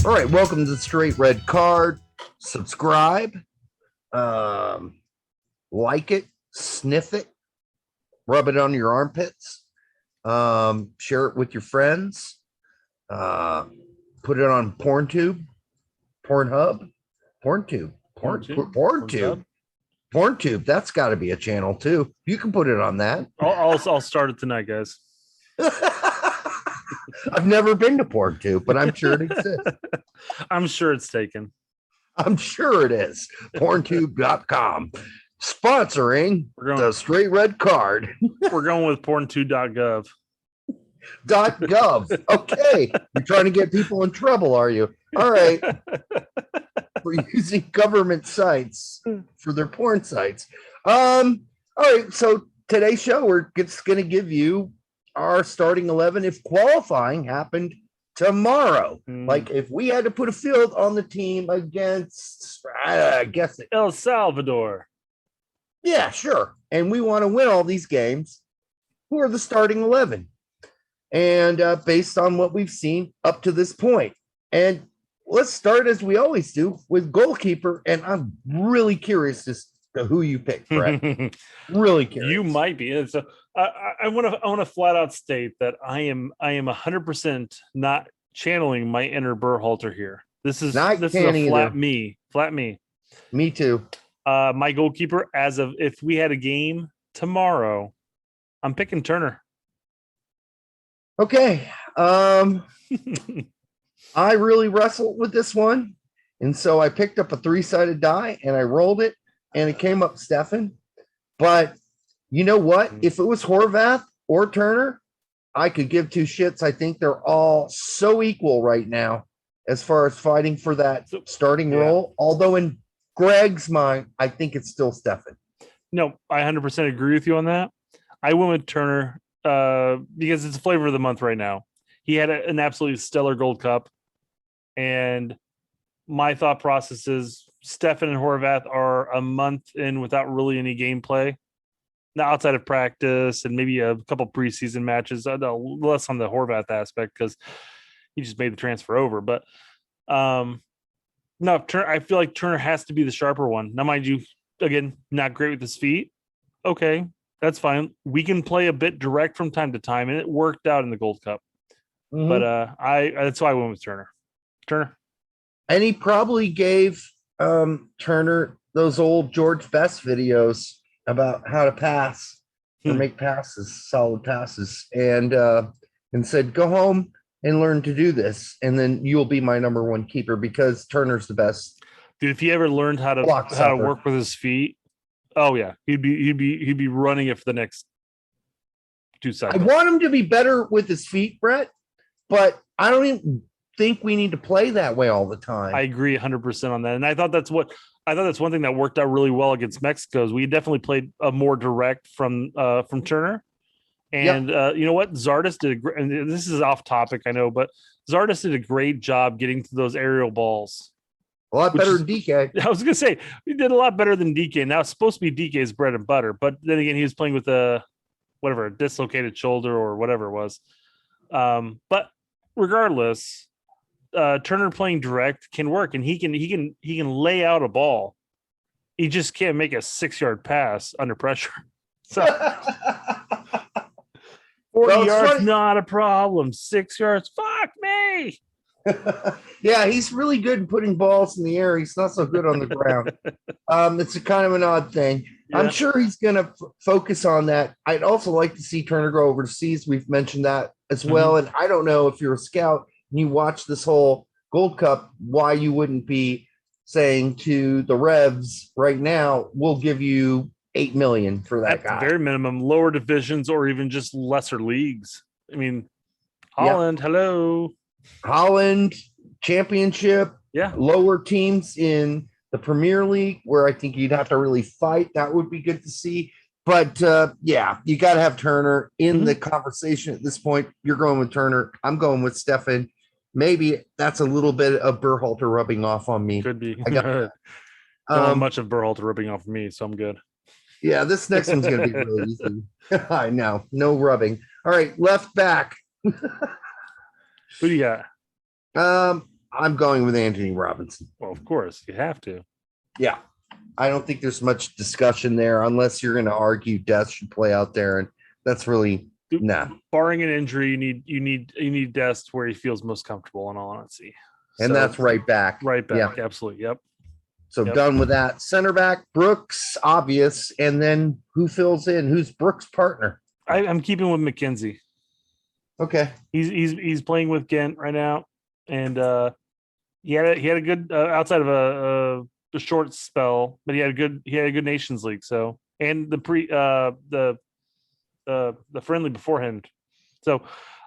All right, welcome to the Straight Red Card. Subscribe, like it, sniff it, rub it on your armpits, share it with your friends, put it on PornTube, Pornhub, PornTube. That's got to be a channel too. You can put it on that. I'll start it tonight, guys. I've never been to PornTube, but I'm sure it exists. I'm sure it's taken. I'm sure it is. PornTube.com sponsoring the Straight Red Card. We're going with porn2.gov. .gov. Okay. You're trying to get people in trouble, are you? All right. We're using government sites for their porn sites. All right. So today's show, we're just going to give you our starting 11 if qualifying happened tomorrow. Like if we had to put a field on the team against, I guess El Salvador. Yeah, sure. And we want to win all these games. Who are the starting 11? And based on what we've seen up to this point. And let's start as we always do with goalkeeper. And I'm really curious as to who you picked, Brett. Really curious. You might be. And so I want to flat out state that I am 100% not channeling my inner Berhalter here. This is a flat me. Me too. My goalkeeper, as of if we had a game tomorrow, I'm picking Turner. Okay. I really wrestled with this one. And so I picked up a 3-sided die and I rolled it and it came up Stefan. But you know what? If it was Horvath or Turner, I could give two shits. I think they're all so equal right now as far as fighting for that starting role. Although in Greg's mind, I think it's still Stefan. No, I 100% agree with you on that. I went with Turner because it's the flavor of the month right now. He had an absolutely stellar Gold Cup. And my thought process is Stefan and Horvath are a month in without really any gameplay. Now, outside of practice and maybe a couple preseason matches, less on the Horvath aspect because he just made the transfer over. But no, I feel like Turner has to be the sharper one. Now, mind you, again, not great with his feet. Okay, that's fine. We can play a bit direct from time to time, and it worked out in the Gold Cup. Mm-hmm. But that's why I went with Turner. And he probably gave Turner those old George Best videos about how to pass or make passes, solid passes, and said, go home and learn to do this. And then you'll be my number one keeper because Turner's the best. Dude, if he ever learned how to work with his feet, oh yeah, he'd be running it for the next 2 seconds. I want him to be better with his feet, Brett, but I don't even think we need to play that way all the time. I agree 100% on that. And I thought that's one thing that worked out really well against Mexico is we definitely played a more direct from Turner. And you know what? Zardes did and this is off topic, I know, but Zardes did a great job getting to those aerial balls. A lot better than DK. I was going to say, he did a lot better than DK. Now, it's supposed to be DK's bread and butter, but then again, he was playing with a dislocated shoulder or whatever it was. But regardless, Turner playing direct can work, and he can lay out a ball. He just can't make a 6-yard pass under pressure. So 40 yards, not a problem. 6 yards, fuck me. Yeah, he's really good in putting balls in the air. He's not so good on the ground. It's a kind of an odd thing. Yeah. I'm sure he's going to focus on that. I'd also like to see Turner go overseas. We've mentioned that as well. And I don't know if you're a scout and you watch this whole Gold Cup, why you wouldn't be saying to the Revs right now, we'll give you $8 million for that guy. At the very minimum, lower divisions or even just lesser leagues. I mean, Holland, hello. Holland championship, lower teams in the Premier League where I think you'd have to really fight. That would be good to see. But you got to have Turner in the conversation at this point. You're going with Turner. I'm going with Stefan. Maybe that's a little bit of Berhalter rubbing off on me. Could be. I got not much of Berhalter rubbing off on me, so I'm good. Yeah, this next one's going to be really easy. I know. No rubbing. All right, left back. Who do you got? I'm going with Anthony Robinson. Well, of course, you have to. Yeah. I don't think there's much discussion there unless you're going to argue Death should play out there. And that's really, nah. Barring an injury, you need Dest where he feels most comfortable, in all honesty. And that's right back. Right back. Yeah. Absolutely. Yep. So done with that. Center back, Brooks, obvious. And then who fills in? Who's Brooks' partner? I'm keeping with McKenzie. Okay. He's playing with Ghent right now, and he had a good outside of a short spell, but he had a good Nations League. So, and the friendly beforehand. So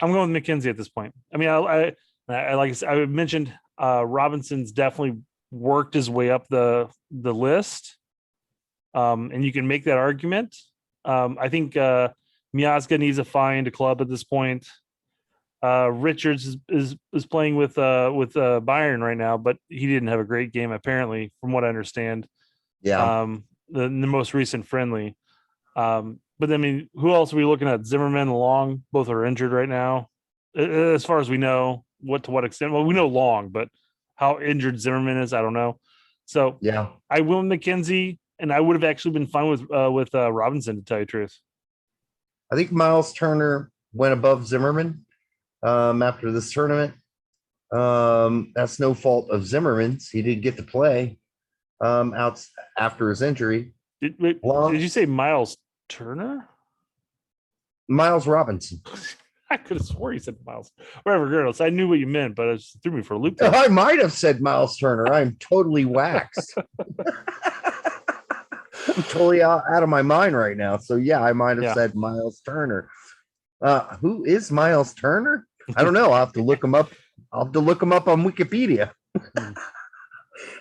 I'm going with McKenzie at this point. I mean, I like I said, I mentioned Robinson's definitely worked his way up the list, and you can make that argument. I think Miazga needs to find a club at this point. Richards is playing with Bayern right now, but he didn't have a great game apparently, from what I understand. Yeah. The most recent friendly. But I mean, who else are we looking at? Zimmerman, Long, both are injured right now, as far as we know. To what extent? Well, we know Long, but how injured Zimmerman is, I don't know. So yeah, I will McKenzie, and I would have actually been fine with Robinson, to tell you the truth. I think Miles Turner went above Zimmerman after this tournament. That's no fault of Zimmerman's. He didn't get to play out after his injury. Did you say Miles Turner? Miles Robinson. I could have swore you said Miles. Whatever, regardless, I knew what you meant, but it just threw me for a loop. I might have said Miles Turner. I'm totally waxed. I'm totally out of my mind right now. So yeah, I might have said Miles Turner. Who is Miles Turner? I don't know. I'll have to look him up. I'll have to look him up on Wikipedia.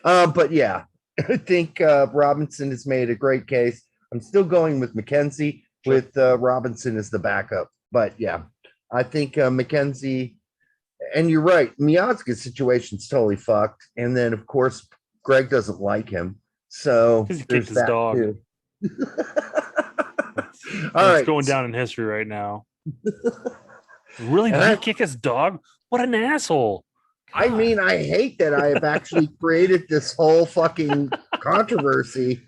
But yeah, I think Robinson has made a great case. I'm still going with McKenzie with Robinson as the backup. But yeah, I think McKenzie, and you're right, Miazga's situation's totally fucked. And then, of course, Greg doesn't like him. So he kicked his dog. Too. All right. It's going down in history right now. Really? Did he kick his dog? What an asshole. God. I mean, I hate that I have actually created this whole fucking controversy.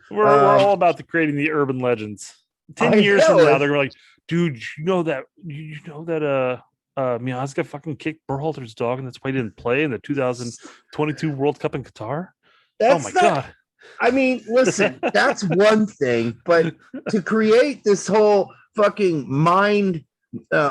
We're all about creating the urban legends. 10 years from now, they're gonna be like, dude, you know that Miazga fucking kicked Berhalter's dog, and that's why he didn't play in the 2022 World Cup in Qatar? God. I mean, listen, that's one thing, but to create this whole fucking mind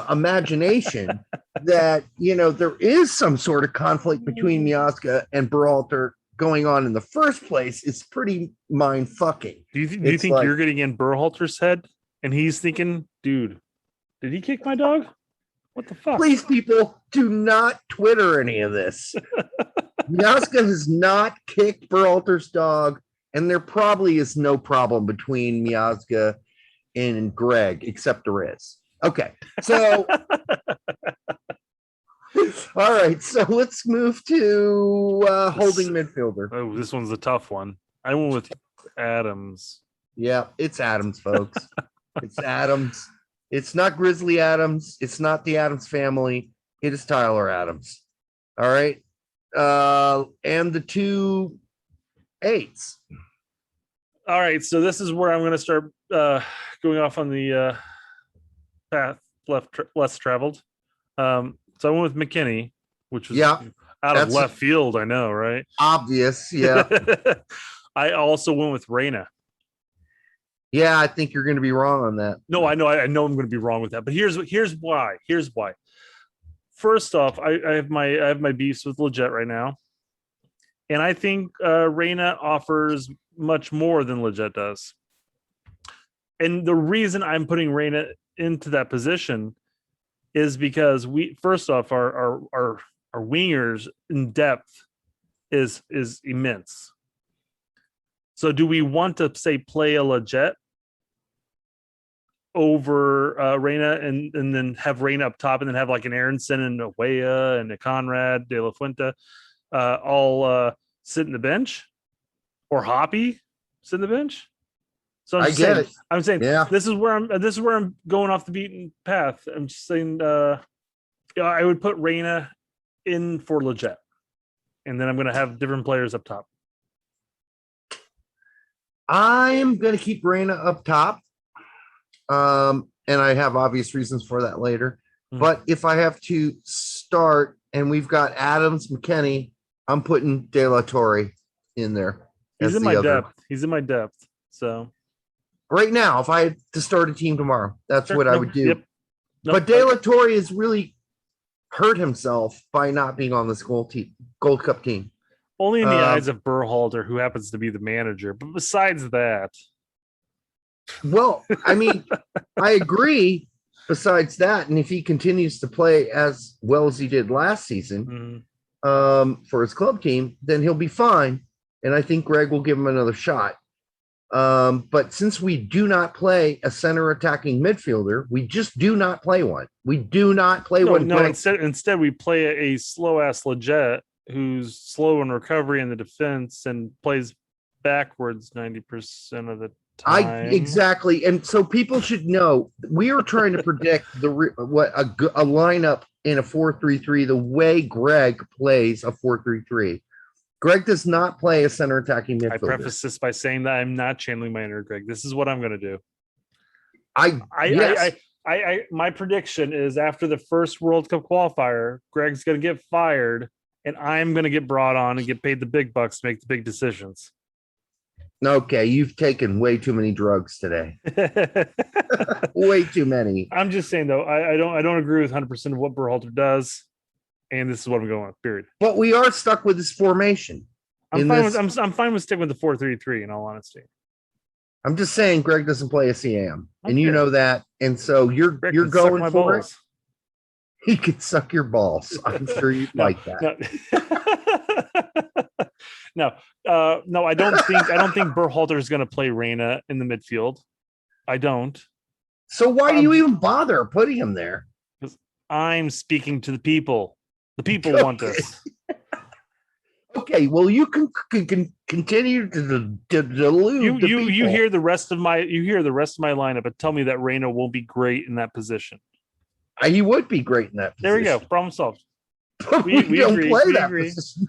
imagination that, you know, there is some sort of conflict between Miazga and Berhalter going on in the first place is pretty mind fucking. Do you think you're getting in Berhalter's head and he's thinking, dude, did he kick my dog? What the fuck? Please, people, do not Twitter any of this. Miazga has not kicked Berhalter's dog, and there probably is no problem between Miazga and Greg, except there is. Okay, so all right, so let's move to holding midfielder. Oh, this one's a tough one. I went with Adams. Yeah, it's Adams, folks. It's Adams. It's not Grizzly Adams. It's not the Adams family. It is Tyler Adams. All right. And the 2 8s. All right. So this is where I'm going to start going off on the path less traveled. So I went with McKinney, which was out of left field. I know, right? Obvious. Yeah. I also went with Reyna. Yeah, I think you're going to be wrong on that. No, I know I'm going to be wrong with that. But here's why. First off, I have my beefs with Leggett right now, and I think Reyna offers much more than Leggett does. And the reason I'm putting Reyna into that position is because our wingers in depth is immense. So do we want to say play a Leggett over Reyna and then have Reyna up top and then have like an Aronson and a Weah and a Conrad De La Fuente all sit in the bench, or Hoppy sit in the bench? So I'm saying this is where I'm going off the beaten path. I'm just saying I would put Reyna in for Leggett. and then I'm going to have different players up top. I'm going to keep Reyna up top. And I have obvious reasons for that later. But if I have to start and we've got Adams, McKennie, I'm putting De La Torre in there. He's in my depth. He's in my depth. So right now, if I had to start a team tomorrow, that's what I would do. Yep. But De La Torre has really hurt himself by not being on this Gold Cup team. Only in the eyes of Berhalter, who happens to be the manager. But besides that. Well, I mean, I agree. Besides that, and if he continues to play as well as he did last season for his club team, then he'll be fine. And I think Greg will give him another shot. But since we do not play a center attacking midfielder, we just do not play one. We do not play one. No, instead we play a slow ass Leggett who's slow in recovery in the defense and plays backwards 90% of the time. Exactly. And so people should know we are trying to predict a lineup in a 4-3-3 the way Greg plays a 4-3-3. Greg does not play a center attacking midfielder. I preface this by saying that I'm not channeling my inner Greg. This is what I'm going to do. My prediction is after the first World Cup qualifier, Greg's going to get fired, and I'm going to get brought on and get paid the big bucks to make the big decisions. Okay, you've taken way too many drugs today. Way too many. I'm just saying though, I don't agree with 100% of what Berhalter does, and this is what I'm going with. Period. But we are stuck with this formation. I'm fine with sticking with the 4-3-3. In all honesty, I'm just saying Greg doesn't play a CAM, and you know that, and so you're going for it. He could suck your balls. I'm sure you'd like that. No, I don't think Berhalter is going to play Reyna in the midfield. I don't. So why do you even bother putting him there? Because I'm speaking to the people. The people want this. Okay, well, you can continue to delude. You hear the rest of my lineup, but tell me that Reyna won't be great in that position. He would be great in that position. There we go. Problem solved. we don't agree. Play that position.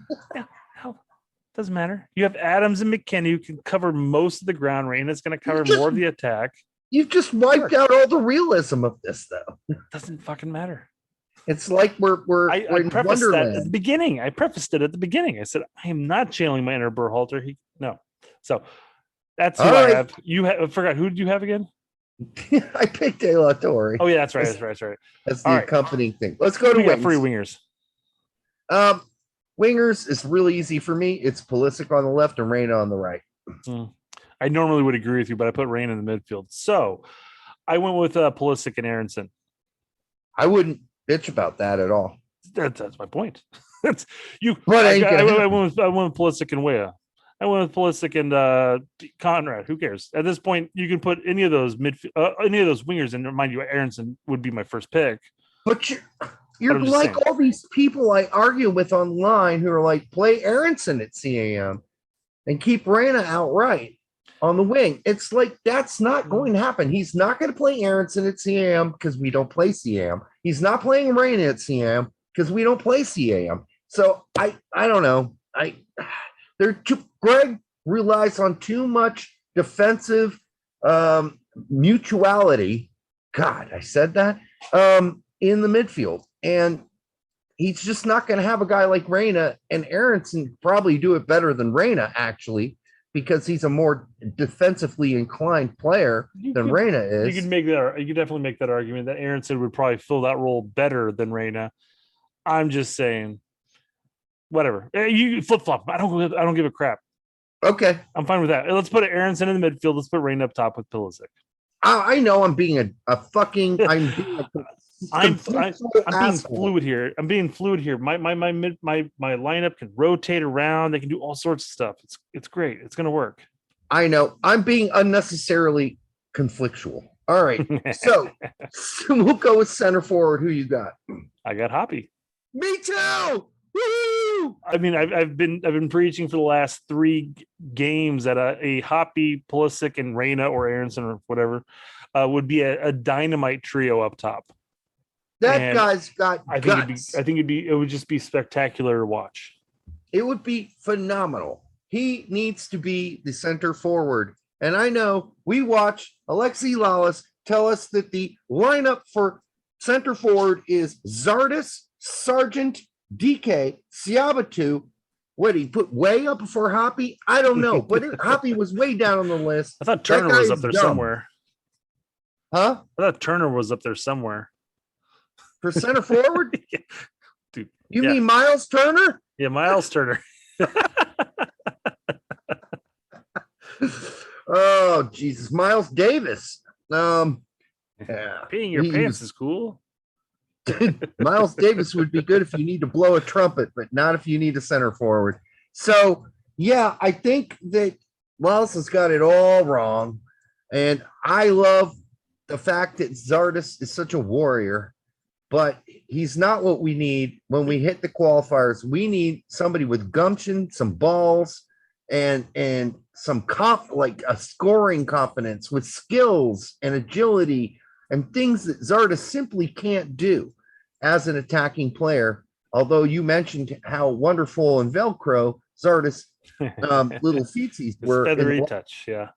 Doesn't matter. You have Adams and McKennie who can cover most of the ground. Reyna's going to cover more of the attack. You've just wiped out all the realism of this, though. Doesn't fucking matter. It's like we're in prefaced Wonderland. that at the beginning. I prefaced it at the beginning. I said I am not channeling my inner Berhalter. So that's who I have. I forgot, who did you have again? I picked De La Torre. Oh yeah, that's right. That's the accompanying thing. Let's go to wings. Free wingers. Wingers is really easy for me. It's Pulisic on the left and Reyna on the right. I normally would agree with you, but I put Reyna in the midfield. So I went with Pulisic and Aronson. I wouldn't bitch about that at all. That's my point. That's you. But I went with Pulisic and Weah. I went with Pulisic and Conrad. Who cares? At this point, you can put any of those any of those wingers, and remind you, Aronson would be my first pick. But you're like all these people I argue with online who are like, play Aronson at CAM and keep Reyna outright on the wing. It's like, that's not going to happen. He's not going to play Aronson at CAM because we don't play CAM. He's not playing Reyna at CAM because we don't play CAM. So I don't know. Greg relies on too much defensive mutuality. God, I said that in the midfield. And he's just not going to have a guy like Reyna, and Aronson probably do it better than Reyna, actually, because he's a more defensively inclined player than Reyna is. You could definitely make that argument that Aronson would probably fill that role better than Reyna. I'm just saying, whatever. You flip flop. I don't give a crap. Okay, I'm fine with that. Let's put Aronson in the midfield. Let's put Reyna up top with Pulisic. I know I'm being I'm being fluid here. My lineup can rotate around. They can do all sorts of stuff. It's great. It's going to work. I know. I'm being unnecessarily conflictual. All right. So we'll go with center forward. Who you got? I got Hoppy. Me too. Woo! I mean, I've been preaching for the last 3 games that a Hoppy, Pulisic, and Reyna or Aronson or whatever would be a dynamite trio up top. That guy's got it would just be spectacular to watch. It would be phenomenal. He needs to be the center forward. And I know we watch Alexi Lalas tell us that the lineup for center forward is Zardes, Sargent, DK, Siabatu. What, he put way up before Hoppy? I don't know, but Hoppy was way down on the list. I thought Turner was up there somewhere. Huh? I thought Turner was up there somewhere. For center forward? Yeah. Dude, you mean Miles Turner? Yeah, Miles Turner. Oh, Jesus. Miles Davis. Yeah. Peeing your pants is cool. Miles Davis would be good if you need to blow a trumpet, but not if you need a center forward. So, yeah, I think that Miles has got it all wrong. And I love the fact that Zardes is such a warrior, but he's not what we need when we hit the qualifiers. We need somebody with gumption, some balls, and some like a scoring confidence with skills and agility and things that Zardes simply can't do as an attacking player. Although you mentioned how wonderful in Velcro Zardes little feetsies were. Feathery touch, yeah.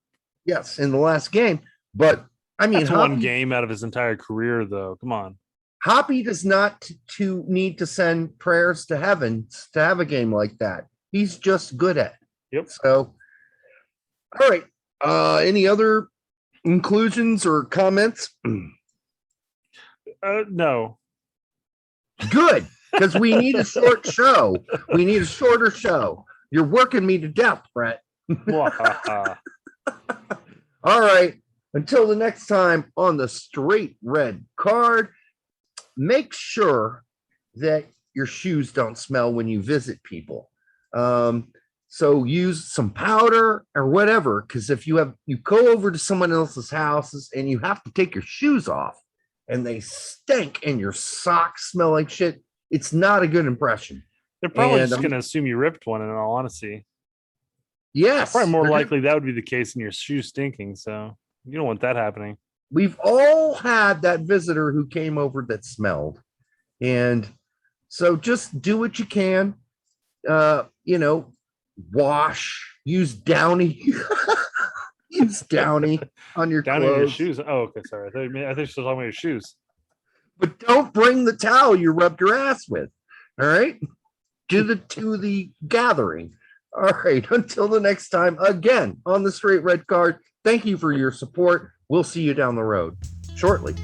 Yes, in the last game. But I mean, that's one game out of his entire career, though. Come on. Hoppy does not need to send prayers to heaven to have a game like that. He's just good at it. Yep. So, all right. Any other inclusions or comments? No. Good, because we need a short show. We need a shorter show. You're working me to death, Brett. All right. Until the next time on the Straight Red Card, make sure that your shoes don't smell when you visit people. So use some powder or whatever, because if you go over to someone else's houses and you have to take your shoes off and they stink and your socks smell like shit, it's not a good impression. They're probably just going to assume you ripped one, in all honesty. Yes. Probably more likely that would be the case in your shoes stinking, so you don't want that happening. We've all had that visitor who came over that smelled. And so just do what you can. Wash, use Downy. Use Downy on your Downy clothes. On your shoes. Oh, okay, sorry. I think you were talking about your shoes. But don't bring the towel you rubbed your ass with. All right? To the gathering. All right. Until the next time, again, on the Straight Red Card, thank you for your support. We'll see you down the road shortly.